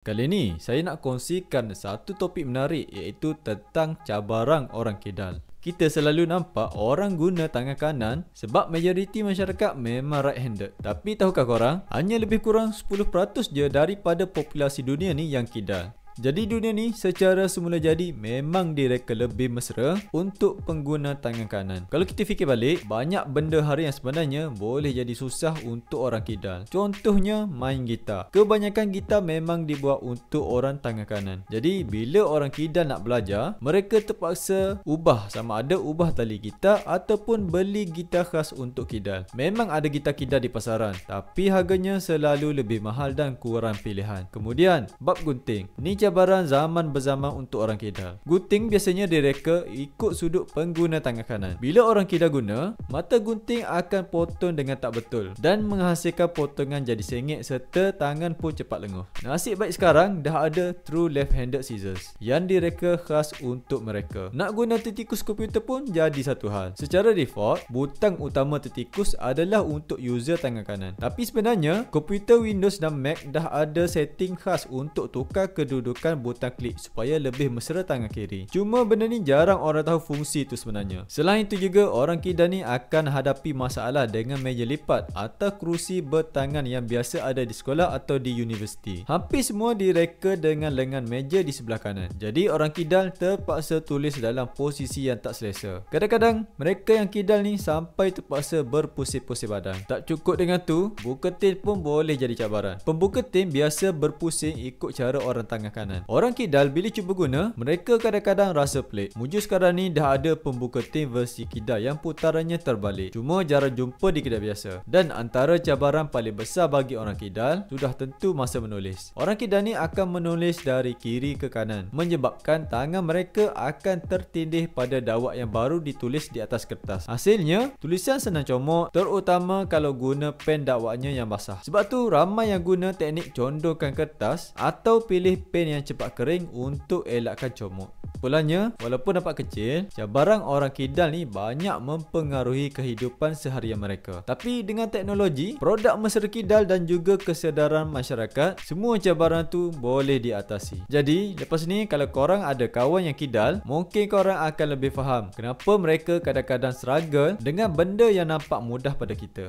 Kali ni saya nak kongsikan satu topik menarik iaitu tentang cabaran orang kidal. Kita selalu nampak orang guna tangan kanan sebab majoriti masyarakat memang right-handed. Tapi tahukah korang, hanya lebih kurang 10% je daripada populasi dunia ni yang kidal. Jadi dunia ni secara semula jadi memang direka lebih mesra untuk pengguna tangan kanan. Kalau kita fikir balik, banyak benda harian sebenarnya boleh jadi susah untuk orang kidal. Contohnya main gitar. Kebanyakan gitar memang dibuat untuk orang tangan kanan. Jadi bila orang kidal nak belajar, mereka terpaksa ubah, sama ada ubah tali gitar ataupun beli gitar khas untuk kidal. Memang ada gitar kidal di pasaran, tapi harganya selalu lebih mahal dan kurang pilihan. Kemudian bab gunting. Ni cabaran zaman berzaman untuk orang kidal. Gunting biasanya direka ikut sudut pengguna tangan kanan. Bila orang kidal guna, mata gunting akan potong dengan tak betul dan menghasilkan potongan jadi sengit serta tangan pun cepat lenguh. Nasib baik sekarang dah ada true left-handed scissors yang direka khas untuk mereka. Nak guna tertikus komputer pun jadi satu hal. Secara default, butang utama tertikus adalah untuk user tangan kanan. Tapi sebenarnya, komputer Windows dan Mac dah ada setting khas untuk tukar kedudukan butang klik supaya lebih mesra tangan kiri. Cuma benda ni jarang orang tahu fungsi tu sebenarnya. Selain itu juga, orang kidal ni akan hadapi masalah dengan meja lipat atau kerusi bertangan yang biasa ada di sekolah atau di universiti. Hampir semua direka dengan lengan meja di sebelah kanan. Jadi orang kidal terpaksa tulis dalam posisi yang tak selesa. Kadang-kadang mereka yang kidal ni sampai terpaksa berpusing-pusing badan. Tak cukup dengan tu, buka tin pun boleh jadi cabaran. Pembuka tin biasa berpusing ikut cara orang tangan kanan. Orang kidal bila cuba guna, mereka kadang-kadang rasa pelik. Mujur sekarang ni dah ada pembuka tin versi kidal yang putarannya terbalik. Cuma jarang jumpa di kedai biasa. Dan antara cabaran paling besar bagi orang kidal sudah tentu masa menulis. Orang kidal ni akan menulis dari kiri ke kanan, menyebabkan tangan mereka akan tertindih pada dawat yang baru ditulis di atas kertas. Hasilnya, tulisan senang comot, terutama kalau guna pen dakwatnya yang basah. Sebab tu ramai yang guna teknik condongkan kertas atau pilih pen yang cepat kering untuk elakkan comot. Pulangnya, walaupun nampak kecil, cabaran orang kidal ni banyak mempengaruhi kehidupan seharian mereka. Tapi dengan teknologi, produk mesra kidal dan juga kesedaran masyarakat, semua cabaran tu boleh diatasi. Jadi, lepas ni kalau korang ada kawan yang kidal, mungkin korang akan lebih faham kenapa mereka kadang-kadang struggle dengan benda yang nampak mudah pada kita.